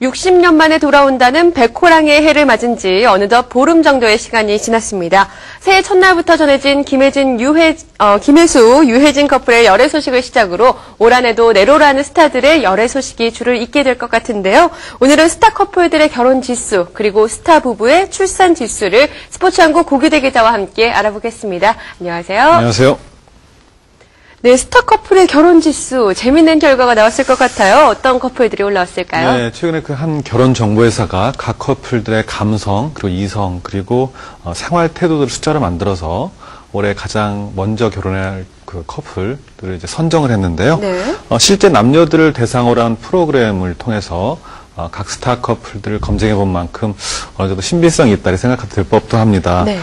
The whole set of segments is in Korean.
60년 만에 돌아온다는 백호랑이의 해를 맞은 지 어느덧 보름 정도의 시간이 지났습니다. 새해 첫날부터 전해진 김혜수, 유해진 커플의 열애 소식을 시작으로 올 한해도 내로라는 스타들의 열애 소식이 줄을 잇게 될 것 같은데요. 오늘은 스타 커플들의 결혼 지수, 그리고 스타 부부의 출산 지수를 스포츠왕국 고규대 기자와 함께 알아보겠습니다. 안녕하세요. 안녕하세요. 네, 스타 커플의 결혼 지수, 재밌는 결과가 나왔을 것 같아요. 어떤 커플들이 올라왔을까요? 네, 최근에 그 한 결혼 정보회사가 각 커플들의 감성, 그리고 이성, 그리고 생활 태도들 숫자를 만들어서 올해 가장 먼저 결혼할 그 커플들을 이제 선정을 했는데요. 네. 실제 남녀들을 대상으로 한 프로그램을 통해서 각 스타 커플들을 검증해 본 만큼 어느 정도 신빙성이 있다 생각해도 될 법도 합니다. 네.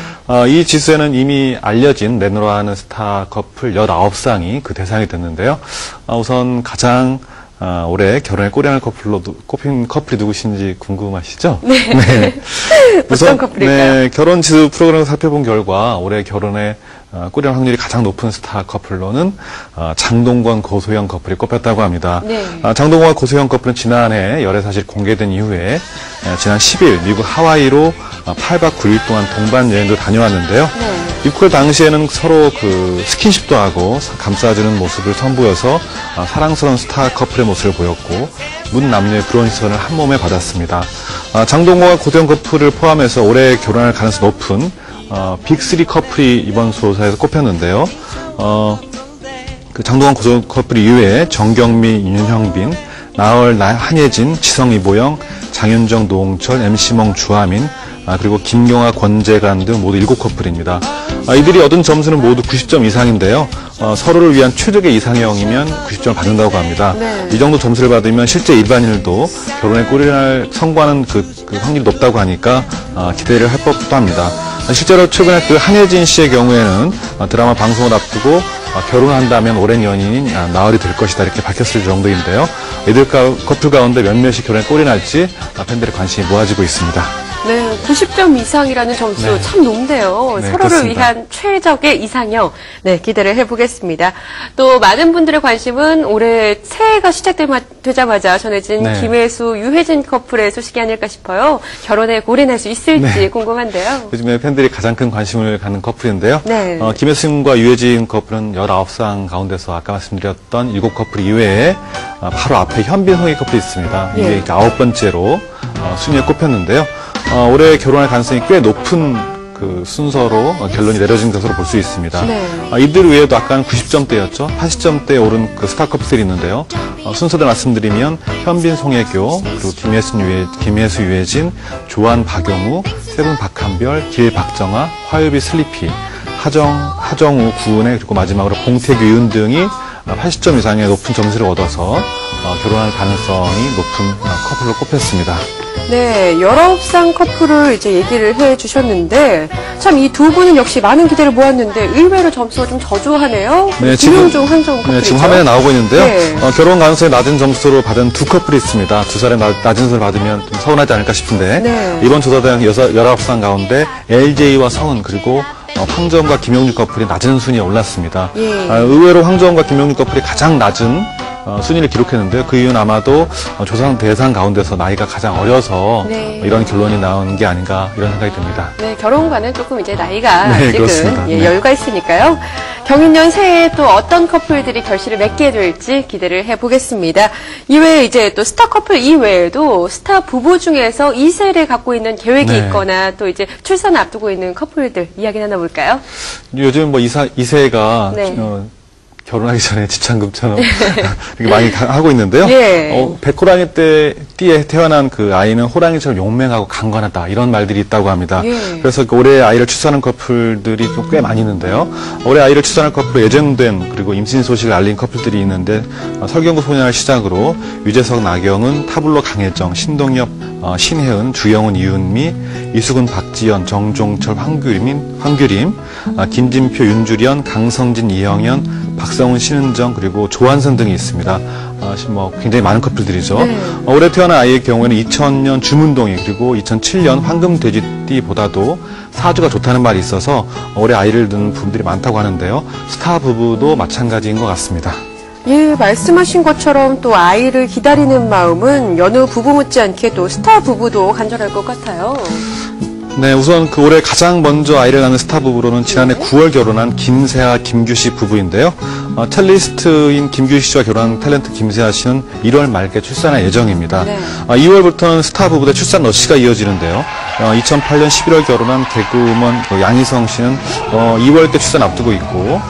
이 지수에는 이미 알려진 내노라하는 스타 커플 19쌍이 그 대상이 됐는데요. 우선 가장 올해 결혼에 꼬리하는 커플로 꼽힌 커플이 누구신지 궁금하시죠? 네. 네. 어떤 커플일까요? 네, 결혼 지수 프로그램을 살펴본 결과 올해 결혼에 꼬리할 확률이 가장 높은 스타 커플로는 장동건, 고소영 커플이 꼽혔다고 합니다. 네. 장동건과 고소영 커플은 지난해 열애 사실이 공개된 이후에 지난 10일 미국 하와이로 8박 9일 동안 동반 여행도 다녀왔는데요. 네. 입국 당시에는 서로 그 스킨십도 하고 감싸주는 모습을 선보여서 사랑스러운 스타 커플의 모습을 보였고 문 남녀의 부러운 시선을 한 몸에 받았습니다. 장동건과 고소영 커플을 포함해서 올해 결혼할 가능성이 높은 빅3 커플이 이번 조사에서 꼽혔는데요. 그 장동건 고소영 커플 이외에 정경미, 윤형빈, 나얼, 한예진, 지성, 이보영, 장윤정, 노홍철, MC몽, 주하민, 그리고 김용아, 권재관 등 모두 7커플입니다. 이들이 얻은 점수는 모두 90점 이상인데요. 서로를 위한 최적의 이상형이면 90점을 받는다고 합니다. 네. 이 정도 점수를 받으면 실제 일반인들도 결혼에 꼬리날 성공하는 그 확률이 높다고 하니까 기대를 할 법도 합니다. 실제로 최근에 그 한예진 씨의 경우에는 드라마 방송을 앞두고 결혼한다면 오랜 연인인 나얼이 될 것이다 이렇게 밝혔을 정도인데요. 이들 커플 가운데 몇몇이 결혼에 꼴이 날지 팬들의 관심이 모아지고 있습니다. 네, 90점 이상이라는 점수 네. 참 높네요. 네, 서로를 그렇습니다. 위한 최적의 이상형, 네, 기대를 해보겠습니다. 또 많은 분들의 관심은 올해 새해가 시작되자마자 전해진 네. 김혜수, 유해진 커플의 소식이 아닐까 싶어요. 결혼에 골인할 수 있을지 네. 궁금한데요. 요즘에 팬들이 가장 큰 관심을 갖는 커플인데요. 네. 김혜수과 유해진 커플은 19쌍 가운데서 아까 말씀드렸던 7커플 이외에 바로 앞에 현빈, 송혜 커플이 있습니다. 이게 예. 이렇게 9번째로 순위에 꼽혔는데요. 올해 결혼할 가능성이 꽤 높은 그 순서로 결론이 내려진 것으로 볼 수 있습니다. 네. 이들 외에도 아까는 90점대였죠. 80점대에 오른 그 스타 커플들이 있는데요. 순서대로 말씀드리면 현빈, 송혜교, 그리고 김혜수, 유해진, 조한, 박용우, 세븐, 박한별, 길, 박정아, 화요비, 슬리피, 하정우, 구은혜, 그리고 마지막으로 봉태규, 윤 등이 80점 이상의 높은 점수를 얻어서 결혼할 가능성이 높은 커플로 꼽혔습니다. 네, 19쌍 커플을 이제 얘기를 해 주셨는데, 참 이 두 분은 역시 많은 기대를 모았는데, 의외로 점수가 좀 저조하네요. 네, 김용중, 한정우 커플이죠. 네, 지금 화면에 나오고 있는데요. 네. 결혼 가능성이 낮은 점수로 받은 두 커플이 있습니다. 두 사람이 낮은 점수를 받으면 좀 서운하지 않을까 싶은데, 네. 이번 조사대상 19쌍 가운데 LJ와 성은 그리고 황정과 김용주 커플이 낮은 순위에 올랐습니다. 예. 의외로 황정과 김용주 커플이 가장 낮은 순위를 기록했는데요. 그 이유는 아마도 조사 대상 가운데서 나이가 가장 어려서 네. 이런 결론이 나온 게 아닌가 이런 생각이 듭니다. 네, 결혼과는 조금 이제 나이가 네, 아직은 그렇습니다. 네. 여유가 있으니까요. 경인년 새해에 또 어떤 커플들이 결실을 맺게 될지 기대를 해보겠습니다. 이외에 이제 또 스타 커플 이외에도 스타 부부 중에서 2세를 갖고 있는 계획이 네. 있거나 또 이제 출산을 앞두고 있는 커플들 이야기 나눠볼까요? 요즘 뭐 이세가 네. 결혼하기 전에 집착금처럼 이렇게 많이 하고 있는데요. 예. 백호랑이 띠에 태어난 그 아이는 호랑이처럼 용맹하고 강건하다 이런 말들이 있다고 합니다. 예. 그래서 올해 아이를 출산한 커플들이 좀 꽤 많이 있는데요. 올해 아이를 출산할 커플로 예정된 그리고 임신 소식을 알린 커플들이 있는데 설경구 소년을 시작으로 유재석, 나경은, 타블로 강혜정, 신동엽, 신혜은, 주영은, 이은미, 이수근, 박지연, 정종철, 황규림, 김진표, 윤주련, 강성진, 이영현, 박성훈, 신은정, 그리고 조한선 등이 있습니다. 뭐 굉장히 많은 커플들이죠. 네. 올해 태어난 아이의 경우에는 2000년 주문동이 그리고 2007년 황금돼지띠보다도 사주가 좋다는 말이 있어서 올해 아이를 낳는 부부들이 많다고 하는데요. 스타 부부도 마찬가지인 것 같습니다. 예, 말씀하신 것처럼 또 아이를 기다리는 마음은 여느 부부 못지않게 또 스타 부부도 간절할 것 같아요. 네, 우선 그 올해 가장 먼저 아이를 낳는 스타 부부로는 지난해 9월 결혼한 김세아, 김규씨 부부인데요. 첼리스트인 김규씨 씨와 결혼한 탤런트 김세아 씨는 1월 말께 출산할 예정입니다. 네. 2월부터는 스타 부부의 출산 러시가 이어지는데요. 2008년 11월 결혼한 개그우먼 양희성 씨는 2월께 출산 앞두고 있고,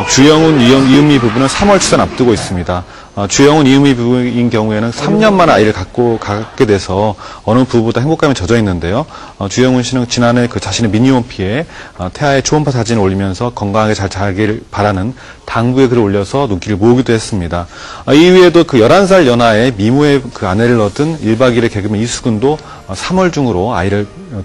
주영훈, 이은미 부부는 3월 출산 앞두고 있습니다. 주영훈, 이은미 부부인 경우에는 3년 만에 아이를 갖게 돼서 어느 부부보다 행복감에 젖어 있는데요. 주영훈 씨는 지난해 그 자신의 미니홈피에 태아의 초음파 사진을 올리면서 건강하게 잘 자라길 바라는 당부의 글을 올려서 눈길을 모으기도 했습니다. 이외에도 그 11살 연하의 미모의 그 아내를 얻은 1박 2일의 개그맨 이수근도 3월 중으로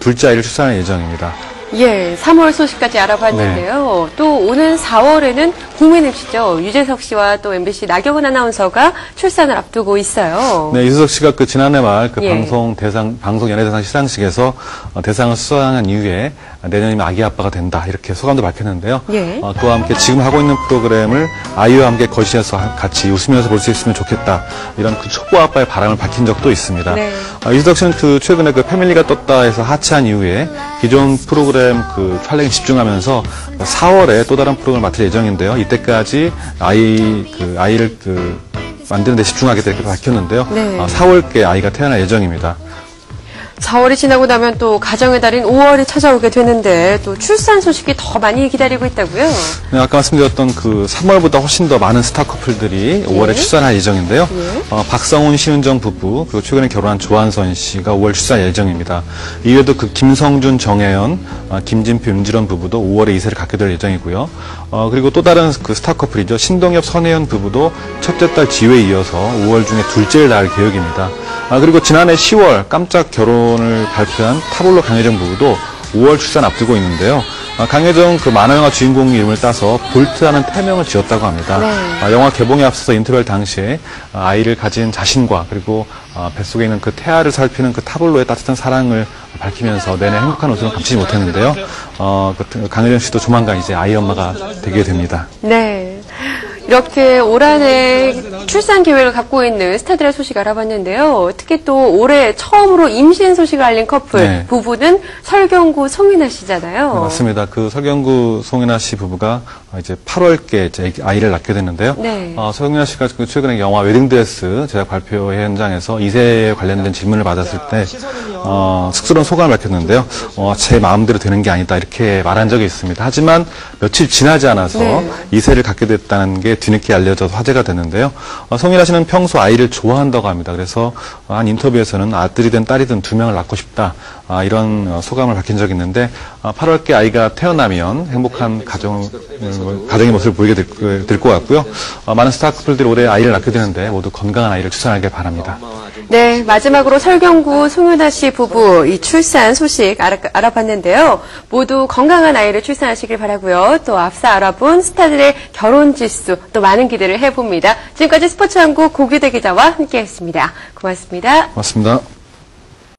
둘째 아이를 출산할 예정입니다. 예, 3월 소식까지 알아봤는데요. 또 오는 4월에는 국민 MC죠. 유재석 씨와 또 MBC 나경원 아나운서가 출산을 앞두고 있어요. 네, 유재석 씨가 그 지난해 말 그 예. 방송 연예대상 시상식에서 대상을 수상한 이후에 내년이면 아기 아빠가 된다 이렇게 소감도 밝혔는데요. 예. 그와 함께 지금 하고 있는 프로그램을 아이와 함께 거실에서 같이 웃으면서 볼 수 있으면 좋겠다 이런 그 초보 아빠의 바람을 밝힌 적도 있습니다. 네. 유재석 씨는 그 최근에 그 패밀리가 떴다에서 하차한 이후에 기존 프로그램 그 촬영에 집중하면서 4월에 또 다른 프로그램을 맡을 예정인데요. 이때까지 아이를 만드는 데 집중하겠다 이렇게 밝혔는데요. 네. 4월께 아이가 태어날 예정입니다. 4월이 지나고 나면 또 가정의 달인 5월이 찾아오게 되는데 또 출산 소식이 더 많이 기다리고 있다고요? 네, 아까 말씀드렸던 그 3월보다 훨씬 더 많은 스타 커플들이 5월에 출산할 예정인데요. 박성훈, 신은정 부부, 그리고 최근에 결혼한 조한선 씨가 5월 출산 예정입니다. 이외에도 그 김성준, 정혜연, 김진표, 윤지런 부부도 5월에 이세를 갖게 될 예정이고요. 그리고 또 다른 그 스타 커플이죠. 신동엽, 선혜연 부부도 첫째 딸 지우에 이어서 5월 중에 둘째를 낳을 계획입니다. 그리고 지난해 10월 깜짝 결혼을 발표한 타블로 강혜정 부부도 5월 출산 앞두고 있는데요. 강혜정 그 만화영화 주인공 이름을 따서 볼트라는 태명을 지었다고 합니다. 네. 영화 개봉에 앞서서 인터뷰할 당시에 아이를 가진 자신과 그리고 뱃속에 있는 그 태아를 살피는 그 타블로의 따뜻한 사랑을 밝히면서 내내 행복한 웃음을 감추지 못했는데요. 강혜정 씨도 조만간 이제 아이 엄마가 되게 됩니다. 네. 이렇게 올 한해 출산 계획을 갖고 있는 스타들의 소식 알아봤는데요. 특히 또 올해 처음으로 임신 소식을 알린 커플 네. 부부는 설경구, 송윤아 씨잖아요. 네, 맞습니다. 그 설경구, 송윤아 씨 부부가 이제 8월께 이제 아이를 낳게 됐는데요. 네. 송윤아 씨가 그 최근에 영화 웨딩드레스 제작 발표 현장에서 이세에 관련된 질문을 받았을 때 쑥스러운 소감을 밝혔는데요. 제 마음대로 되는 게 아니다 이렇게 말한 적이 있습니다. 하지만 며칠 지나지 않아서 네. 이세를 갖게 됐다는 게 뒤늦게 알려져서 화제가 됐는데요. 송윤아 씨는 평소 아이를 좋아한다고 합니다. 그래서 한 인터뷰에서는 아들이든 딸이든 2명을 낳고 싶다. 이런 소감을 밝힌 적이 있는데 8월께 아이가 태어나면 행복한 가정의 모습을 보이게 될 것 같고요. 많은 스타 커플들이 올해 아이를 낳게 되는데 모두 건강한 아이를 출산하길 바랍니다. 네, 마지막으로 설경구, 송윤아 씨 부부 이 출산 소식 알아봤는데요. 모두 건강한 아이를 출산하시길 바라고요. 또 앞서 알아본 스타들의 결혼 지수 또 많은 기대를 해봅니다. 지금까지 스포츠 한국 고규대 기자와 함께했습니다. 고맙습니다. 고맙습니다.